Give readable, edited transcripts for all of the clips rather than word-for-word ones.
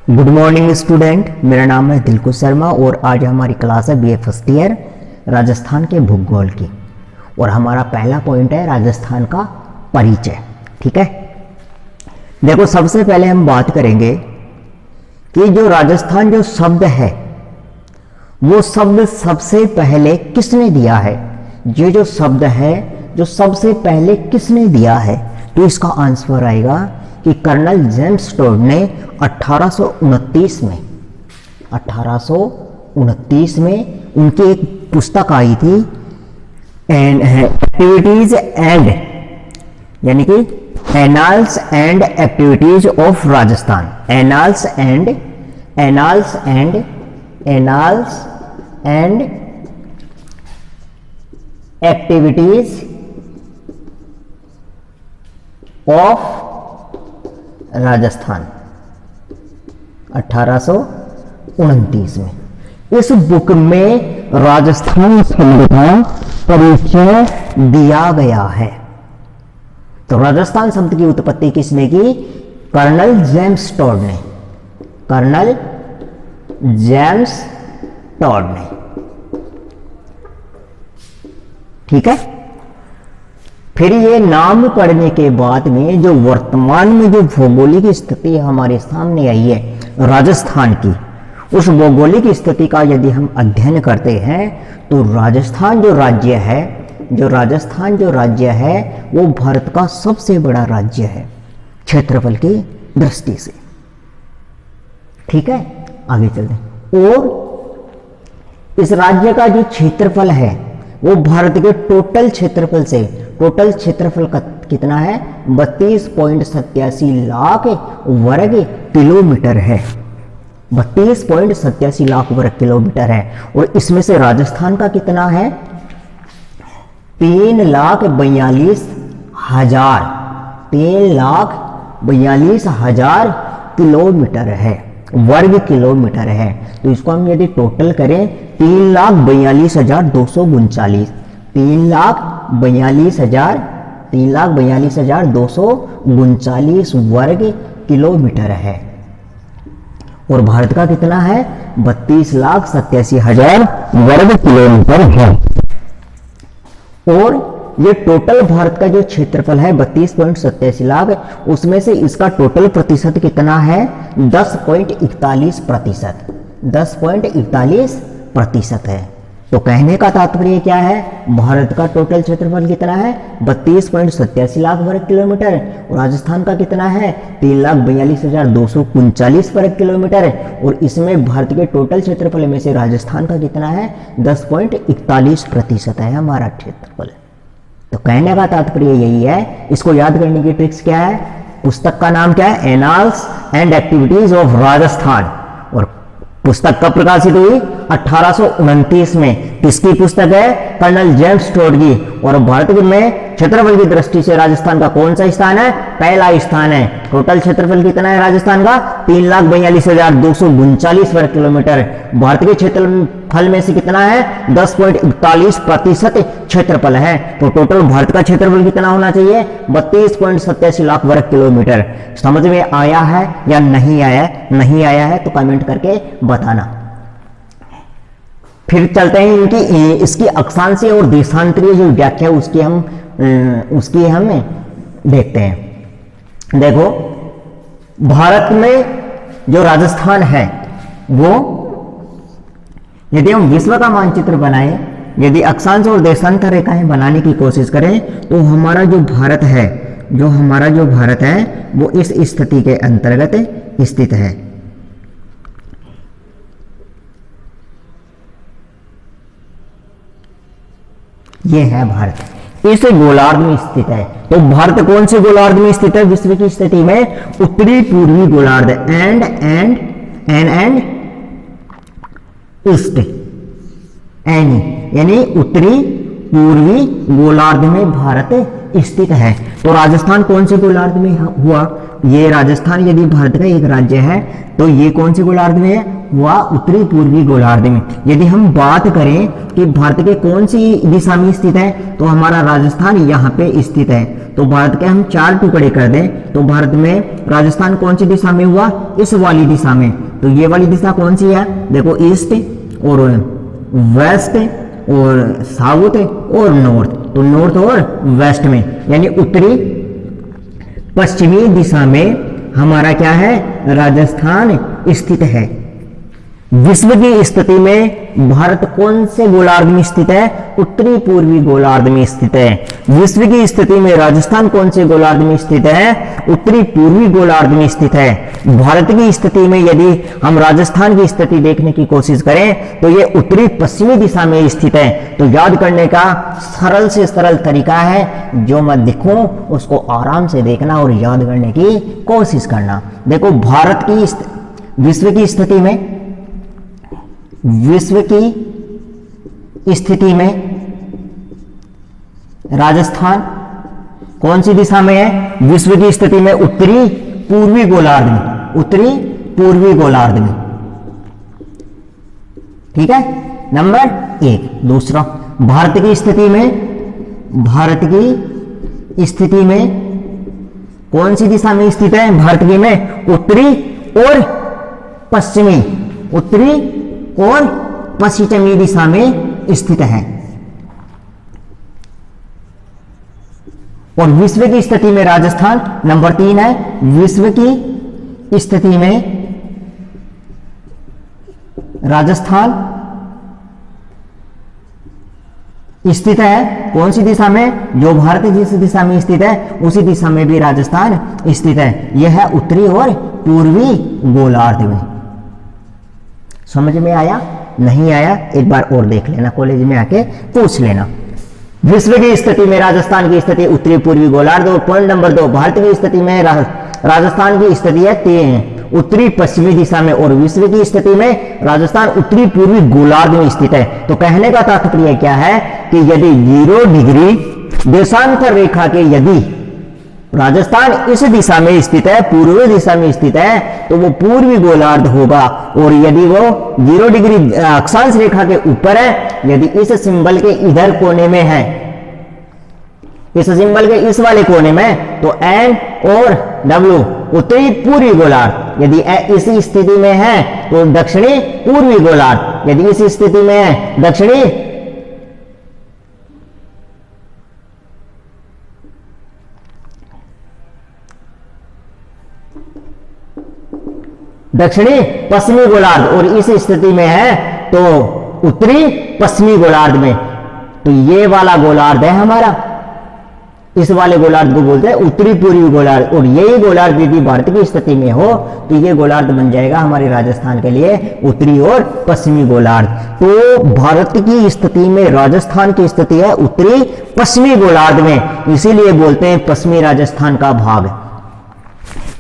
Good morning student, मेरा नाम है दिलकुश शर्मा और आज हमारी क्लास है बीए फर्स्ट ईयर राजस्थान के भूगोल की। और हमारा पहला पॉइंट है राजस्थान का परिचय। ठीक है, देखो सबसे पहले हम बात करेंगे कि जो राजस्थान जो शब्द है वो शब्द सबसे पहले किसने दिया है। ये जो शब्द है जो सबसे पहले किसने दिया है, तो इसका आंसर आएगा कि कर्नल जेम्स टोड ने 1829 में उनकी एक पुस्तक आई थी एक्टिविटीज एंड यानी कि annals and activities of Rajasthan. Annals and activities of Rajasthan 1829 में। इस बुक में राजस्थान शब्द का परिचय दिया गया है। तो राजस्थान शब्द की उत्पत्ति किसने की? कर्नल जेम्स टोड ने। ठीक है, फिर ये नाम पढ़ने के बाद में जो वर्तमान में जो भौगोलिक स्थिति हमारे सामने आई है राजस्थान की, उस भौगोलिक स्थिति का यदि हम अध्ययन करते हैं तो राजस्थान जो राज्य है वो भारत का सबसे बड़ा राज्य है क्षेत्रफल की दृष्टि से। ठीक है, आगे चलते हैं। और इस राज्य का जो क्षेत्रफल है वो भारत के टोटल क्षेत्रफल का कितना है? 32.87 लाख वर्ग किलोमीटर है। 32.87 लाख वर्ग किलोमीटर है। और इसमें से राजस्थान का कितना है? 3,42,000 किलोमीटर है, वर्ग किलोमीटर है। तो इसको हम यदि टोटल करें 3,42,239 3,42,239 वर्ग किलोमीटर है। और भारत का कितना है? 32,87,000 वर्ग किलोमीटर है। और ये टोटल भारत का जो क्षेत्रफल है 32.87 लाख, उसमें से इसका टोटल प्रतिशत कितना है? 10.41% है। तो कहने का तात्पर्य क्या है? भारत का टोटल क्षेत्रफल कितना है? 32.87 लाख वर्ग किलोमीटर। और राजस्थान का कितना है? 3,42,239 वर्ग किलोमीटर। और इसमें भारत के टोटल क्षेत्रफल में से राजस्थान का कितना है? 10.41% है हमारा क्षेत्रफल। तो कहने का तात्पर्य यही है। इसको याद करने की ट्रिक्स क्या है? पुस्तक का नाम क्या है? Annals and activities of Rajasthan. और पुस्तक कब प्रकाशित हुई? 1829 में। किसकी पुस्तक है? कर्नल जेम्स टोड की। और भारत में क्षेत्रफल की दृष्टि से राजस्थान का कौन सा स्थान है? पहला स्थान है। टोटल क्षेत्रफल कितना है राजस्थान का? 3,42,239 वर्ग किलोमीटर। भारत के क्षेत्रफल में से कितना है? 10.41% क्षेत्रफल है। तो टोटल भारत का क्षेत्रफल कितना होना चाहिए? 32.87 लाख वर्ग किलोमीटर। समझ में आया है या नहीं आया? नहीं आया है तो कमेंट करके बताना। फिर चलते हैं इसकी अक्षांशीय और देशांतरीय जो व्याख्या उसकी हम देखते हैं। देखो, भारत में जो राजस्थान है वो यदि हम विश्व का मानचित्र बनाएं, यदि अक्षांश और देशांतर रेखाएं बनाने की कोशिश करें तो हमारा जो भारत है वो इस स्थिति के अंतर्गत स्थित है। ये है भारत, इस गोलार्ध में स्थित है। तो भारत कौन से गोलार्ध में स्थित है विश्व की स्थिति में? उत्तरी पूर्वी गोलार्ध, एंड ईस्ट, यानी उत्तरी पूर्वी गोलार्ध में भारत स्थित है। तो राजस्थान कौन से गोलार्ध में हुआ? ये राजस्थान यदि भारत का एक राज्य है तो ये कौन से गोलार्ध में है? हुआ उत्तरी पूर्वी गोलार्ध में। यदि हम बात करें कि भारत के कौन सी दिशा में स्थित है तो हमारा राजस्थान यहाँ पे स्थित है। तो भारत के हम 4 टुकड़े कर दें तो भारत में राजस्थान कौन सी दिशा में हुआ, इस वाली दिशा में। तो ये वाली दिशा कौन सी है, देखो ईस्ट और वेस्ट और साउथ और नॉर्थ, तो नॉर्थ और वेस्ट में यानी उत्तरी पश्चिमी दिशा में हमारा क्या है, राजस्थान स्थित है। विश्व की स्थिति में भारत कौन से गोलार्ध में स्थित है, उत्तरी पूर्वी गोलार्ध में स्थित है। विश्व की स्थिति में राजस्थान कौन से गोलार्ध में स्थित है, उत्तरी पूर्वी गोलार्ध में स्थित है। भारत की स्थिति में यदि हम राजस्थान की स्थिति देखने की कोशिश करें तो ये उत्तरी पश्चिमी दिशा में स्थित है। तो याद करने का सरल से सरल तरीका है, जो मैं दिखूं उसको आराम से देखना और याद करने की कोशिश करना। देखो भारत की विश्व की स्थिति में राजस्थान कौन सी दिशा में है, विश्व की स्थिति में उत्तरी पूर्वी गोलार्ध में, उत्तरी पूर्वी गोलार्ध में। ठीक है, नंबर 1। दूसरा, भारत की स्थिति में कौन सी दिशा में स्थित है, भारत की में उत्तरी और पश्चिमी, उत्तरी और पश्चिमी दिशा में स्थित है। और विश्व की स्थिति में राजस्थान नंबर 3 है। विश्व की स्थिति में राजस्थान स्थित है कौन सी दिशा में, जो भारत जिस दिशा में स्थित है उसी दिशा में भी राजस्थान स्थित है। यह है उत्तरी और पूर्वी गोलार्ध में। समझ में आया, नहीं आया एक बार और देख लेना, कॉलेज में आके पूछ लेना। विश्व की स्थिति में राजस्थान की स्थिति उत्तरी पूर्वी गोलार्ध। और पॉइंट नंबर 2, भारत की स्थिति में राजस्थान की स्थिति है उत्तरी पश्चिमी दिशा में, और विश्व की स्थिति में राजस्थान उत्तरी पूर्वी गोलार्ध में स्थित है। तो कहने का तात्पर्य क्या है कि यदि 0 डिग्री देशांतर रेखा के यदि राजस्थान इस दिशा में स्थित है, पूर्वी दिशा में स्थित है, तो वो पूर्वी गोलार्ध होगा। और यदि वो 0 डिग्री अक्षांश रेखा के ऊपर है, यदि इस सिंबल के इधर कोने में है, इस सिंबल के इस वाले कोने में, तो N और W उत्तरी पूर्वी गोलार्ध। यदि इस स्थिति में है तो दक्षिणी पूर्वी गोलार्ध, यदि इस स्थिति में है दक्षिणी पश्चिमी गोलार्ध, और इस स्थिति में है तो उत्तरी पश्चिमी गोलार्ध में। तो ये वाला गोलार्ध है हमारा, इस वाले गोलार्ध को बोलते हैं उत्तरी पूर्वी गोलार्ध। और यही गोलार्ध यदि भारत की स्थिति में हो तो ये गोलार्ध बन जाएगा हमारे राजस्थान के लिए उत्तरी और पश्चिमी गोलार्ध। तो भारत की स्थिति में राजस्थान की स्थिति है उत्तरी पश्चिमी गोलार्ध में, इसीलिए बोलते हैं पश्चिमी राजस्थान का भाग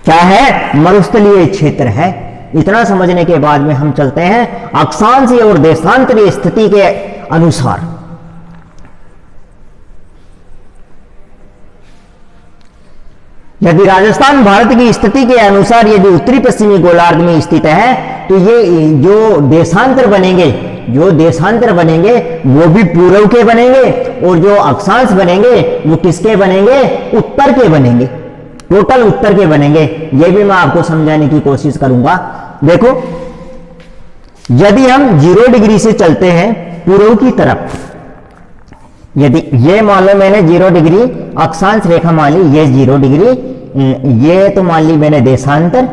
क्या है, मरुस्थलीय क्षेत्र है। इतना समझने के बाद में हम चलते हैं अक्षांशीय और देशांतरीय स्थिति के अनुसार। यदि राजस्थान भारत की स्थिति के अनुसार यदि उत्तरी पश्चिमी गोलार्ध में स्थित है, तो ये जो देशांतर बनेंगे वो भी पूर्व के बनेंगे, और जो अक्षांश बनेंगे वो किसके बनेंगे, उत्तर के बनेंगे, टोटल उत्तर के बनेंगे। ये भी मैं आपको समझाने की कोशिश करूंगा। देखो, यदि हम 0 डिग्री से चलते हैं पूर्व की तरफ, यदि ये मान लो मैंने 0 डिग्री अक्षांश रेखा मान ली, ये 0 डिग्री, ये तो मान ली मैंने देशांतर,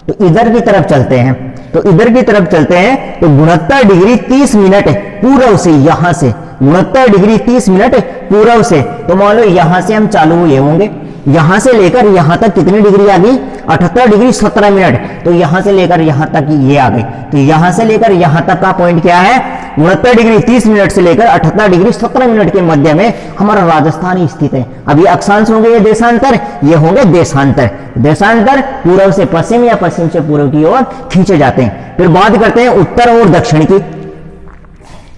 तो इधर की तरफ चलते हैं, तो इधर की तरफ चलते हैं तो 69 डिग्री 30 मिनट पूर्व से, यहां से 69 डिग्री 30 मिनट पूर्व से, तो मान लो यहां से हम चालू हुए होंगे, यहां से लेकर यहां तक कितनी डिग्री आ गई, 78 डिग्री 17 मिनट। तो यहां से लेकर यहां तक ये आ गई, तो यहां से लेकर यहां तक का पॉइंट क्या है, 69 डिग्री 30 मिनट से लेकर 78 डिग्री 17 मिनट के मध्य में हमारा राजस्थान स्थित है। अब ये अक्षांश होंगे ये देशांतर, ये होंगे देशांतर। देशांतर पूर्व से पश्चिम या पश्चिम से पूर्व की ओर खींचे जाते हैं। फिर बात करते हैं उत्तर और दक्षिण की।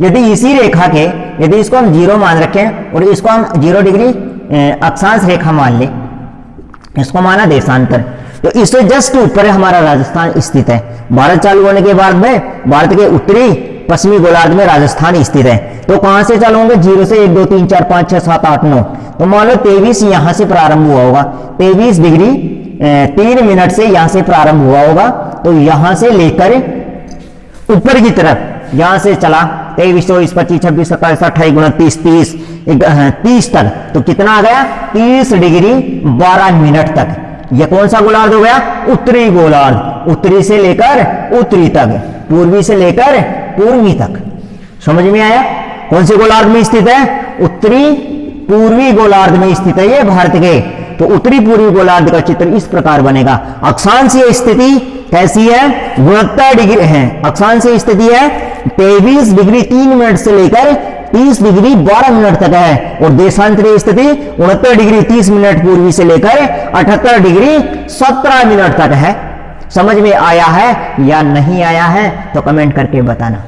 यदि इसी रेखा के, यदि इसको हम 0 मान रखें और इसको हम 0 डिग्री अक्षांश रेखा मान ले, इसको माना देशांतर, तो इससे जस्ट ऊपर हमारा राजस्थान स्थित है। भारत चालू होने के बाद में भारत के उत्तरी पश्चिमी गोलार्ध में राजस्थान स्थित है। तो कहां से चालू होंगे, 0 से 1 2 3 4 5 6 7 8 9, तो मान लो 23 यहां से प्रारंभ हुआ होगा, 23 डिग्री 3 मिनट से यहां से प्रारंभ हुआ होगा, तो यहां से लेकर ऊपर की तरफ यहां से चला 23, 24, 25, 26, 27, 28, 29, 30, 30 तक, तो कितना आ गया 30 डिग्री 12 मिनट तक। यह कौन सा गोलार्ध हो गया? उत्तरी गोलार्ध, उत्तरी से लेकर उत्तरी तक, पूर्वी से लेकर पूर्वी तक। समझ में आया? कौन से गोलार्ध में स्थित है? उत्तरी पूर्वी गोलार्ध में स्थित है ये भारत के। तो उत्तरी पूर्वी गोलार्ध का चित्र इस प्रकार बनेगा। अक्षांशीय स्थिति कैसी है? 69 डिग्री है। अक्षांशीय स्थिति है 23 डिग्री 3 मिनट से लेकर 30 डिग्री 12 मिनट तक है, और देशांतरीय स्थिति 69 डिग्री 30 मिनट पूर्वी से लेकर 78 डिग्री 17 मिनट तक है। समझ में आया है या नहीं आया है तो कमेंट करके बताना,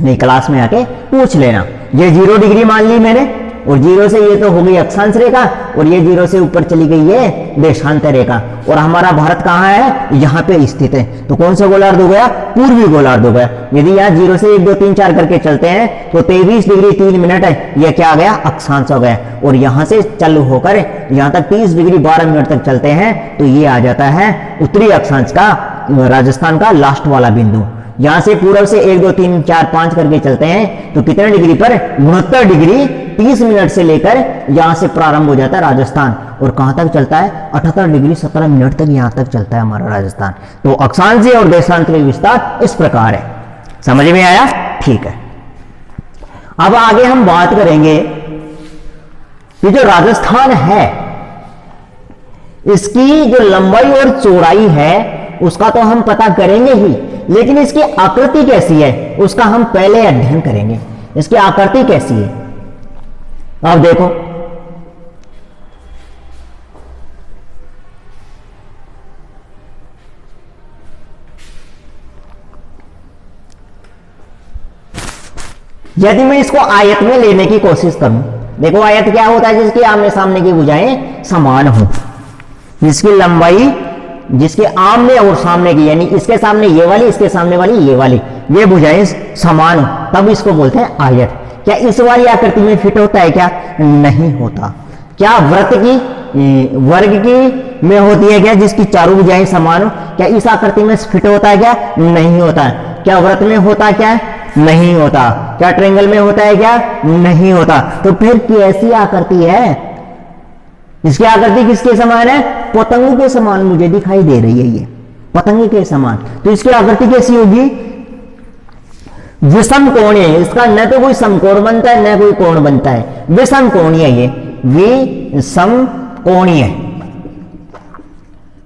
नहीं क्लास में आके पूछ लेना। ये 0 डिग्री मान ली मैंने, और 0 से ये तो हो गई अक्षांश रेखा, और ये 0 से ऊपर चली गई ये देशांतर रेखा, और हमारा भारत कहाँ है? यहाँ पे स्थित है। तो कौन सा गोलार्ध हो गया? पूर्वी गोलार्ध हो गया। यदि यहाँ 0 से 1, 2, 3, 4 करके चलते हैं तो 23 डिग्री 3 मिनट है, यह क्या आ गया? अक्षांश हो गया। और यहाँ से चालू होकर यहाँ तक 30 डिग्री 12 मिनट तक चलते हैं तो ये आ जाता है उत्तरी अक्षांश का, राजस्थान का लास्ट वाला बिंदु। यहां से पूर्व से 1, 2, 3, 4, 5 करके चलते हैं तो कितने डिग्री पर? 69 डिग्री 30 मिनट से लेकर यहां से प्रारंभ हो जाता है राजस्थान, और कहां तक चलता है? 78 डिग्री 17 मिनट तक यहां तक चलता है हमारा राजस्थान। तो अक्षांशीय और देशांतरीय विस्तार इस प्रकार है। समझ में आया? ठीक है। अब आगे हम बात करेंगे कि जो राजस्थान है इसकी जो लंबाई और चौड़ाई है उसका तो हम पता करेंगे ही, लेकिन इसकी आकृति कैसी है उसका हम पहले अध्ययन करेंगे। इसकी आकृति कैसी है? अब देखो, यदि मैं इसको आयत में लेने की कोशिश करूं, देखो आयत क्या होता है? जिसकी आमने सामने की भुजाएं समान हो, जिसकी लंबाई, जिसके आमने और सामने की, यानी इसके सामने ये वाली, इसके सामने वाली ये वाली, ये भुजाएं समान हो, तब इसको बोलते हैं आयत। क्या इस वाली आकृति में फिट होता है? क्या नहीं होता। क्या वृत्त की, वर्ग की में होती है क्या, जिसकी चारों भुजाएं समान हो? क्या इस आकृति में फिट होता है? क्या नहीं होता है। क्या वृत्त में होता है? क्या नहीं होता। क्या ट्रायंगल में होता है? क्या नहीं होता। तो फिर कैसी आकृति है? इसकी आकृति किसके समान है? पतंग के समान मुझे दिखाई दे रही है, ये पतंग के समान। तो इसकी आकृति कैसी होगी? विषम कोणीय। इसका न तो कोई समकोण बनता है न कोई कोण बनता है, विषम कोणीय। ये विषम कोणीय,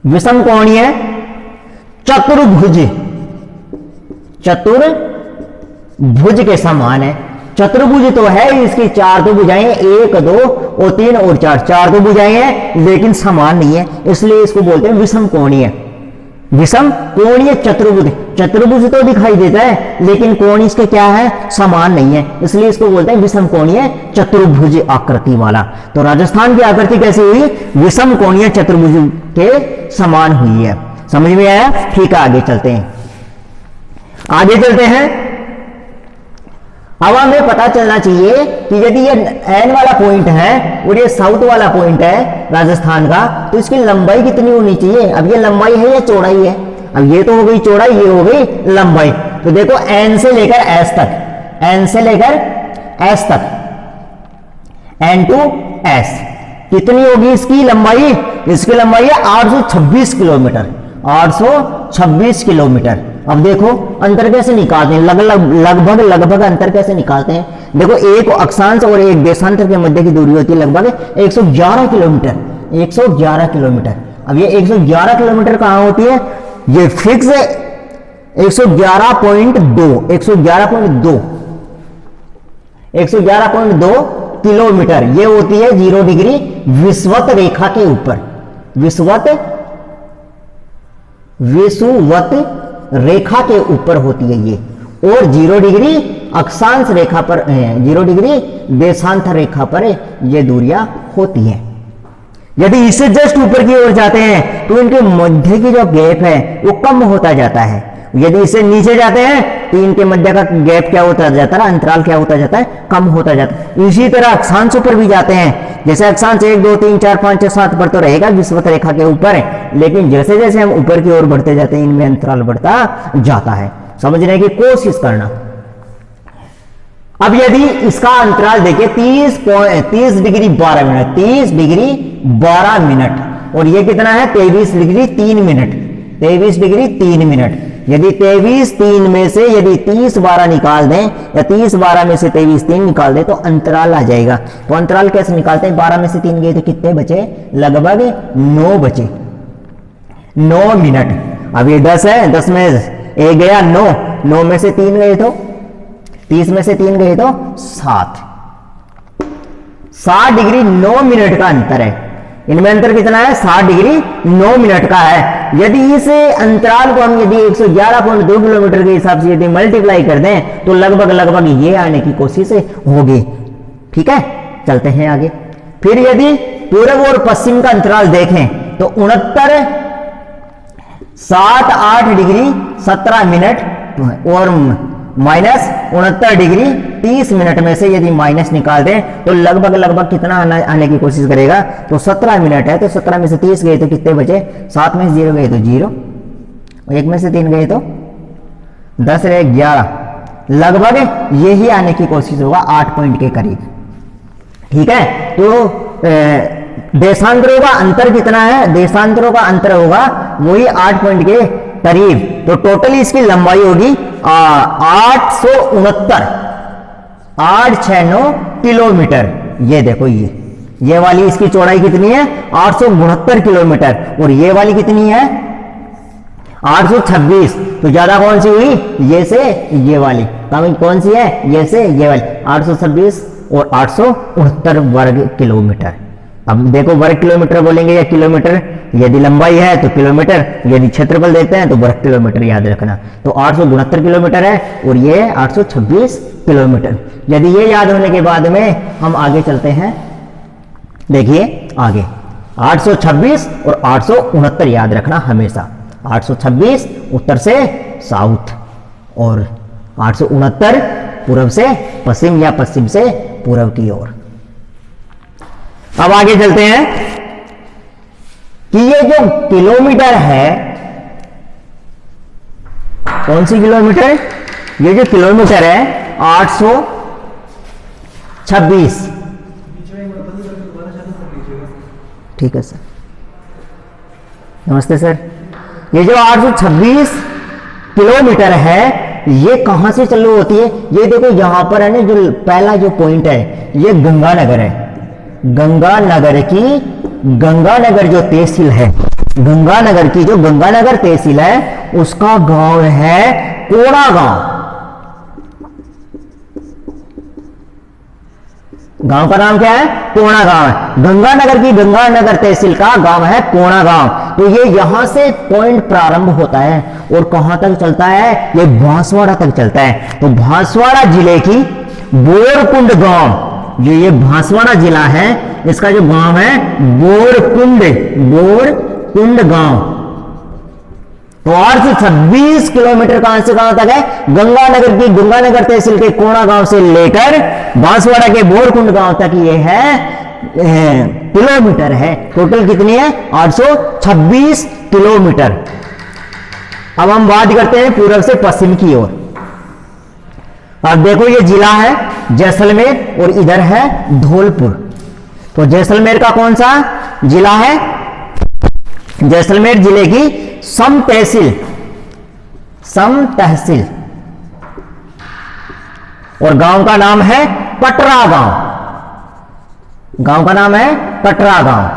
विषम कोणीय चतुर्भुज, चतुर्भुज के समान है। चतुर्भुज तो है, इसकी 4 तो भुजाएं, 1, 2 और 3 और 4, 4 तो भुजाएं हैं लेकिन समान नहीं है, इसलिए इसको बोलते हैं विषम कोणीय। विषम कोणीय चतुर्भुज। चतुर्भुज तो दिखाई देता है लेकिन कोण इसके क्या है? समान नहीं है, इसलिए इसको बोलते हैं विषम कोणीय चतुर्भुज आकृति वाला। तो राजस्थान की आकृति कैसी हुई? विषम कोणीय चतुर्भुज के समान हुई है। समझ में आया? ठीक है, आगे चलते हैं। आगे चलते हैं। अब हमें पता चलना चाहिए कि यदि ये एन वाला पॉइंट है और ये साउथ वाला पॉइंट है राजस्थान का, तो इसकी लंबाई कितनी होनी चाहिए? अब ये लंबाई है या चौड़ाई है? अब ये तो हो गई चौड़ाई, ये हो गई लंबाई। तो देखो एन से लेकर एस तक, एन से लेकर एस तक, एन टू एस कितनी होगी इसकी लंबाई? इसकी लंबाई है 826 किलोमीटर, 826 किलोमीटर। अब देखो अंतर कैसे निकालते हैं, लगभग अंतर कैसे निकालते हैं? देखो एक अक्षांश और एक देशांतर के मध्य की दूरी होती है लगभग 111 किलोमीटर, 111 किलोमीटर। अब ये 111 किलोमीटर कहां होती है? ये फिक्स 111.2, 111.2 किलोमीटर ये होती है 0 डिग्री विषुवत रेखा के ऊपर, विषुवत रेखा के ऊपर होती है ये, और 0 डिग्री अक्षांश रेखा पर, 0 डिग्री देशांतर रेखा पर ये दूरियां होती हैं। यदि इससे जस्ट ऊपर की ओर जाते हैं तो इनके मध्य की जो गैप है वो कम होता जाता है, यदि इससे नीचे जाते हैं तो इनके मध्य का गैप क्या होता जाता है, अंतराल क्या होता जाता है, कम होता जाता है। इसी तरह अक्षांशों पर भी जाते हैं, जैसे अक्षांश 1 2 3 4 5 6 7 पर तो रहेगा विषुवत रेखा के ऊपर, लेकिन जैसे जैसे हम ऊपर की ओर बढ़ते जाते हैं इनमें अंतराल बढ़ता जाता है। समझने की कोशिश करना। अब यदि इसका अंतराल देखिए 30 डिग्री 12 मिनट, 30 डिग्री 12 मिनट, और ये कितना है 23 डिग्री 3 मिनट, 23 डिग्री 3 मिनट। यदि 23 3 में से यदि 30 12 निकाल दें या 30 12 में से 23 3 निकाल दें तो अंतराल आ जाएगा। तो अंतराल कैसे निकालते हैं, 12 में से 3 गए तो कितने बचे, लगभग 9 बचे, 9 मिनट। अब ये 10 है, 10 में 1 गया 9, 9 में से 3 गए तो 30 में से 3 गए तो 7, 7 डिग्री 9 मिनट का अंतर है। इनमें अंतर कितना है, 7 डिग्री 9 मिनट का है। यदि इस अंतराल को हम यदि 111.2 किलोमीटर के हिसाब से यदि मल्टीप्लाई कर दें तो लगभग ये आने की कोशिश होगी। ठीक है, चलते हैं आगे। फिर यदि पूर्व और पश्चिम का अंतराल देखें तो 69 7 8 डिग्री 17 मिनट और माइनस 69 डिग्री 30 मिनट में से यदि माइनस निकाल दें तो लगभग कितना आने की कोशिश करेगा, तो 17 मिनट है, तो 17 में से 30 गए तो कितने बचे, 7 में से 0 गए तो 0, 1 में से 3 गए तो 10 रहे 11, लगभग यही आने की कोशिश होगा 8 पॉइंट के करीब। ठीक है, तो देशांतरों का अंतर कितना है, देशांतरों का अंतर होगा वही 8 पॉइंट के करीब। तो टोटल इसकी लंबाई होगी 869 किलोमीटर। ये देखो ये वाली इसकी चौड़ाई कितनी है, 869 किलोमीटर, और ये वाली कितनी है 826। तो ज्यादा कौन सी हुई, ये से ये वाली, कौन सी है, ये से ये वाली, 826 और 869 वर्ग किलोमीटर। अब देखो वर्ग किलोमीटर बोलेंगे या किलोमीटर, यदि लंबाई है तो किलोमीटर, यदि क्षेत्रफल देखते हैं तो वर्ग किलोमीटर याद रखना। तो 869 किलोमीटर है और ये 826 किलोमीटर। यदि ये याद होने के बाद में हम आगे चलते हैं, देखिए आगे 826 और 869 याद रखना हमेशा। 826 उत्तर से साउथ और 869 पूर्व से पश्चिम या पश्चिम से पूर्व की ओर। अब आगे चलते हैं कि ये जो किलोमीटर है, कौन सी किलोमीटर, ये जो किलोमीटर है 826। ठीक है सर, नमस्ते सर। ये जो 826 किलोमीटर है ये कहां से चालू होती है, ये देखो यहां पर है ना, जो पहला जो पॉइंट है ये गंगानगर है। गंगानगर जो तहसील है, गंगानगर की जो गंगानगर तहसील है उसका गांव है कोड़ा गांव। गांव का नाम क्या है, कोड़ा गांव है। गंगानगर की गंगानगर तहसील का गांव है कोड़ा गांव। तो ये यहां से पॉइंट प्रारंभ होता है और कहां तक चलता है, ये बांसवाड़ा तक चलता है। तो बांसवाड़ा जिले की बोरकुंड गांव, जो ये बांसवाड़ा जिला है इसका जो गांव है बोरकुंड गांव। तो 826 किलोमीटर कहां से कहां तक है, गंगानगर की गंगानगर तहसील के कोड़ा गांव से लेकर बांसवाड़ा के बोरकुंड गांव तक ये है किलोमीटर है। टोटल कितनी है, 826 किलोमीटर। अब हम बात करते हैं पूर्व से पश्चिम की ओर। अब देखो ये जिला है जैसलमेर और इधर है धौलपुर। तो जैसलमेर का कौन सा जिला है, जैसलमेर जिले की सम तहसील और गांव का नाम है पटरा गांव। गांव का नाम है पटरा गांव।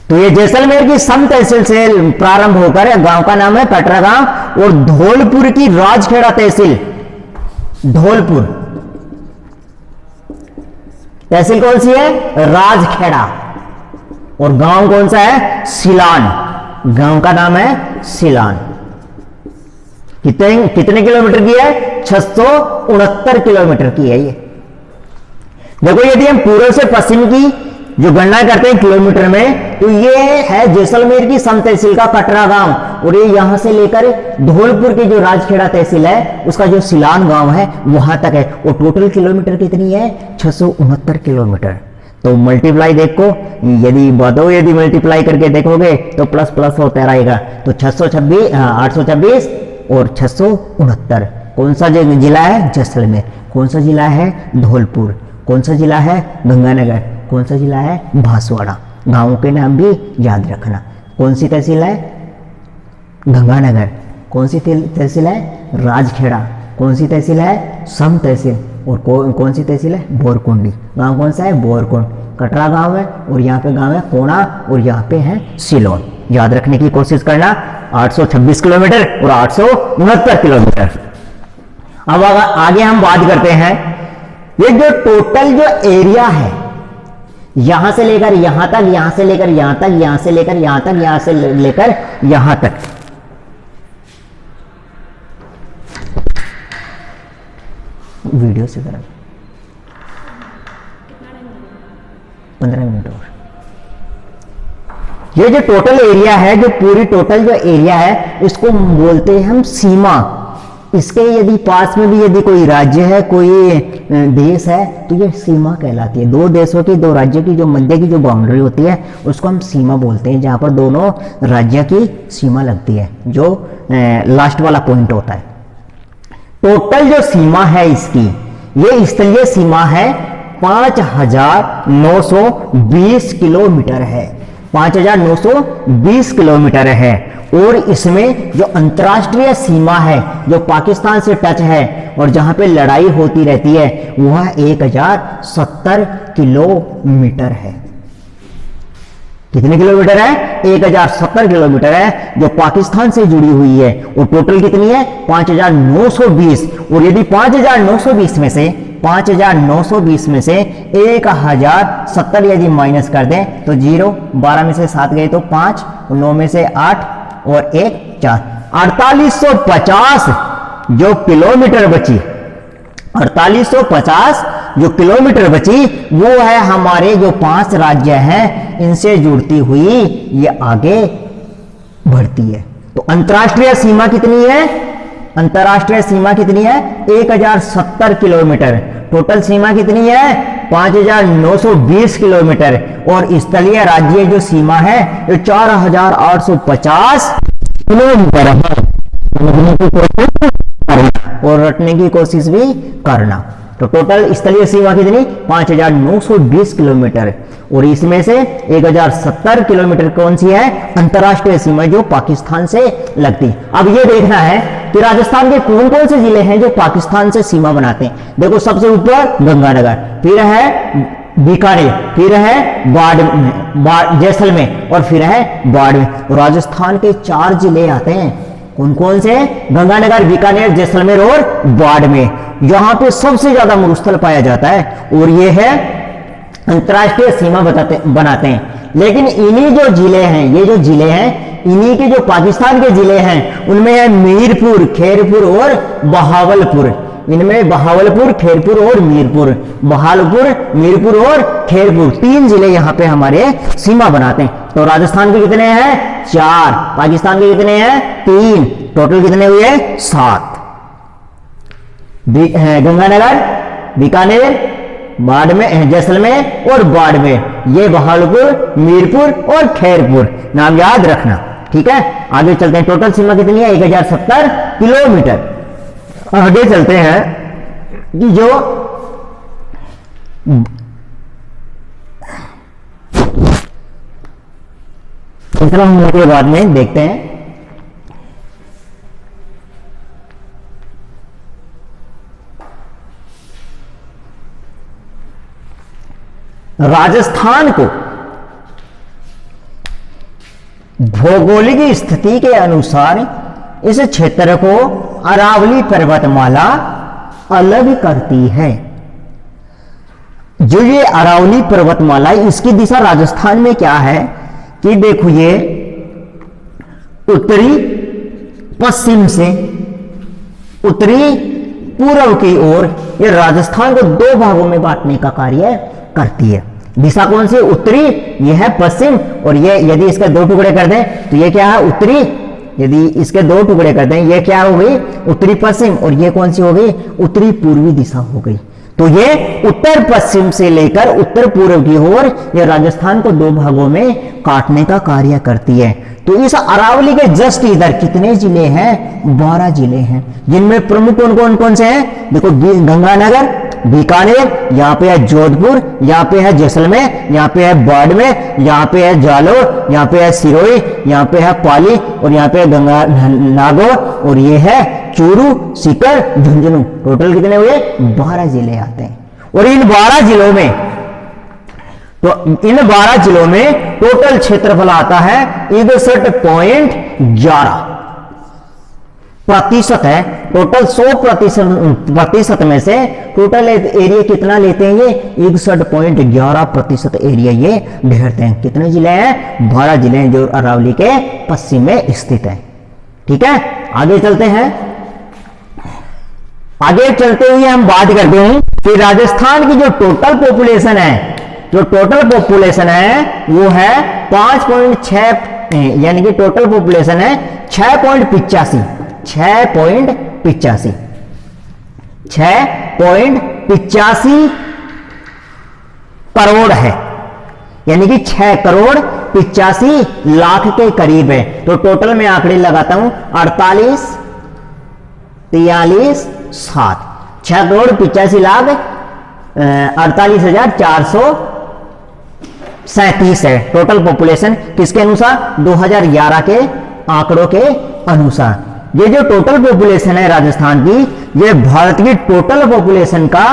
तो ये जैसलमेर की सम तहसील से प्रारंभ होकर गांव का नाम है पटरा गांव, और धौलपुर की राजखेड़ा तहसील, धौलपुर तहसील कौन सी है, राजखेड़ा, और गांव कौन सा है, सिलान। गांव का नाम है सिलान। कितने किलोमीटर की है, 669 किलोमीटर की है ये। देखो यदि हम पूर्व से पश्चिम की जो गणना करते हैं किलोमीटर में, तो ये है जैसलमेर की सम तहसील का पटरा गांव, और ये यहां से लेकर धौलपुर की जो राजखेड़ा तहसील है उसका जो सिलान गांव है वहां तक है। और टोटल किलोमीटर कितनी है? 669 किलोमीटर। तो मल्टीप्लाई देखो, यदि मल्टीप्लाई करके देखोगे तो प्लस प्लस होता रहेगा। तो 826 और 669। कौन सा जिला है? जैसलमेर। कौन सा जिला है? धौलपुर। कौन सा जिला है? गंगानगर। कौन सा जिला है? बांसवाड़ा। गांवों के नाम भी याद रखना। कौन सी तहसील है? गंगानगर। कौन सी तहसील है? राजखेड़ा। कौन सी तहसील है? सम तहसील। और कौन सी तहसील है? बोरकुंडी। गांव कौन सा है? बोरकुंड। कटरा गांव है और यहाँ पे गांव है कोना और यहाँ पे है सिलोन। याद रखने की कोशिश करना। 826 किलोमीटर और 869 किलोमीटर। अब आगे हम बात करते हैं, ये जो टोटल जो एरिया है यहां से लेकर यहां तक, यहां से लेकर यहां तक, यहां से लेकर यहां तक, यहां से लेकर यहां तक, वीडियो से करें 15 मिनट और। ये जो टोटल एरिया है, जो पूरी टोटल जो एरिया है इसको बोलते हैं हम सीमा। इसके यदि पास में भी यदि कोई राज्य है, कोई देश है, तो ये सीमा कहलाती है। दो देशों की, दो राज्यों की जो मध्य की जो बाउंड्री होती है उसको हम सीमा बोलते हैं, जहां पर दोनों राज्य की सीमा लगती है, जो लास्ट वाला पॉइंट होता है। टोटल जो सीमा है इसकी, ये स्थलीय सीमा है 5920 किलोमीटर है। 5920 किलोमीटर है। और इसमें जो अंतर्राष्ट्रीय सीमा है जो पाकिस्तान से टच है और जहां पे लड़ाई होती रहती है वह 1070 किलोमीटर है। कितने किलोमीटर है? 1070 किलोमीटर है जो पाकिस्तान से जुड़ी हुई है। और टोटल कितनी है? 5920। और यदि 5920 में से 1070 यदि माइनस कर दें तो 0, 12 में से 7 गए तो 5, 9 में से 8 और 1 4, 4850 जो किलोमीटर बची, 4850 जो किलोमीटर बची वो है हमारे जो 5 राज्य हैं इनसे जुड़ती हुई ये आगे बढ़ती है। तो अंतर्राष्ट्रीय सीमा कितनी है? अंतर्राष्ट्रीय सीमा कितनी है? 1070 किलोमीटर। टोटल सीमा कितनी है? 5920 किलोमीटर। और स्थलीय राज्य जो सीमा है ये 4850 किलोमीटर है। समझने की कोशिश करना और रटने की कोशिश भी करना। तो टोटल स्थलीय सीमा कितनी? 5920 किलोमीटर। और इसमें से 1070 किलोमीटर कौन सी है? अंतर्राष्ट्रीय सीमा जो पाकिस्तान से लगती। अब ये देखना है कि राजस्थान के कौन कौन से जिले हैं जो पाकिस्तान से सीमा बनाते हैं। देखो सबसे ऊपर गंगानगर, फिर है बीकानेर, फिर है जैसलमेर और फिर है बाड़मेर। राजस्थान के 4 जिले आते हैं। कौन कौन से? गंगानगर, बीकानेर, जैसलमेर और बाड़मेर। यहां पे सबसे ज्यादा मरुस्थल पाया जाता है और ये है अंतर्राष्ट्रीय सीमा बनाते हैं। लेकिन इन्हीं जो जिले हैं, ये जो जिले हैं, इन्हीं के जो पाकिस्तान के जिले हैं उनमें है मीरपुर, खैरपुर और बहावलपुर। इनमें बहावलपुर, खैरपुर और मीरपुर, बहावलपुर, मीरपुर और खैरपुर 3 जिले यहां पे हमारे सीमा बनाते हैं। तो राजस्थान के कितने हैं? 4, पाकिस्तान के कितने हैं? 3, टोटल कितने हुए? 7। गंगानगर, बीकानेर, बाड़मेर, जैसलमेर और बाड़मेर, ये बहावलपुर, मीरपुर और खैरपुर नाम याद रखना। ठीक है, आगे चलते हैं। टोटल सीमा कितनी है? 1070 किलोमीटर। आगे चलते हैं कि जो तीसरा होने के बाद में देखते हैं राजस्थान को भौगोलिक स्थिति के अनुसार इस क्षेत्र को अरावली पर्वतमाला अलग करती है। जो ये अरावली पर्वतमाला, इसकी दिशा राजस्थान में क्या है कि देखो ये उत्तरी पश्चिम से उत्तरी पूर्व की ओर ये राजस्थान को 2 भागों में बांटने का कार्य करती है। दिशा कौन सी? उत्तरी, ये है पश्चिम। और ये यदि इसके 2 टुकड़े कर दें तो ये क्या है? उत्तरी, यदि इसके दो टुकड़े करते हैं, ये क्या हो गई उत्तरी पश्चिम और ये कौन सी हो गई उत्तरी पूर्वी दिशा हो गई। तो ये उत्तर पश्चिम से लेकर उत्तर पूर्व की ओर ये राजस्थान को दो भागों में काटने का कार्य करती है। तो इस अरावली के जस्ट इधर कितने जिले हैं 12 जिले हैं, जिनमें प्रमुख कौन कौन से हैं देखो, गंगानगर, बीकानेर, यहाँ पे है जोधपुर, यहाँ पे है जैसलमेर, यहाँ पे है बाड़मेर, यहाँ पे है जालोर, यहाँ पे है सिरोही, यहाँ पे है पाली और यहाँ पे है गंगा नागौर और ये है चूरू, सीकर, झुंझुनू। टोटल कितने हुए 12 जिले आते हैं। और इन 12 जिलों में टोटल क्षेत्रफल आता है 61.11% है। टोटल 100% में से टोटल एरिया कितना लेते हैं ये 61.11% एरिया ये घेरते हैं। कितने जिले हैं 12 जिले हैं जो अरावली के पश्चिम में स्थित है। ठीक है, आगे चलते हैं। आगे चलते हुए हम बात करते हैं कि राजस्थान की जो टोटल पॉपुलेशन है वो है 5.6, यानी कि टोटल पॉपुलेशन है 6.85 करोड़ है, यानी कि 6 करोड़ 85 लाख के करीब है। तो टोटल में आंकड़े लगाता हूं 48, 43, 7, 6 करोड़ 85 लाख 48,437 है टोटल पॉपुलेशन। किसके अनुसार 2011 के आंकड़ों के अनुसार। ये जो टोटल पॉपुलेशन है राजस्थान की, ये भारत की टोटल पॉपुलेशन का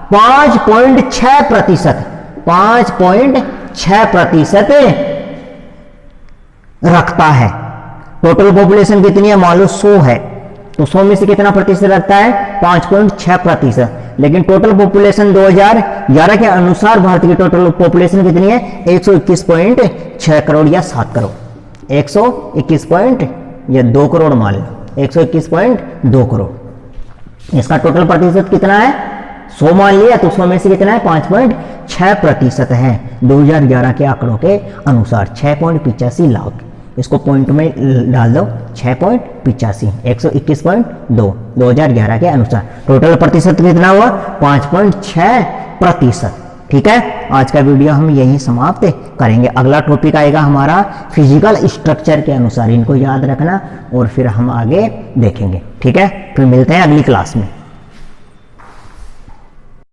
5.6% रखता है। टोटल पॉपुलेशन कितनी है मान लो 100 है, तो 100 में से कितना प्रतिशत रखता है 5.6%। लेकिन टोटल पॉपुलेशन 2011 के अनुसार भारत की टोटल पॉपुलेशन कितनी है 121.6 करोड़ या 7 करोड़, 121 या 2 करोड़ मान लो, 121.2 करोड़। इसका टोटल प्रतिशत कितना है 100 मान लिया, तो 100 में से कितना है 5.6% है 2011 के आंकड़ों के अनुसार। 6.85 लाख, इसको पॉइंट में डाल दो, 6.85, 121.2 2011 के अनुसार। टोटल प्रतिशत कितना हुआ 5.6%। ठीक है, आज का वीडियो हम यही समाप्त करेंगे। अगला टॉपिक आएगा हमारा फिजिकल स्ट्रक्चर के अनुसार, इनको याद रखना और फिर हम आगे देखेंगे। ठीक है, फिर मिलते हैं अगली क्लास में।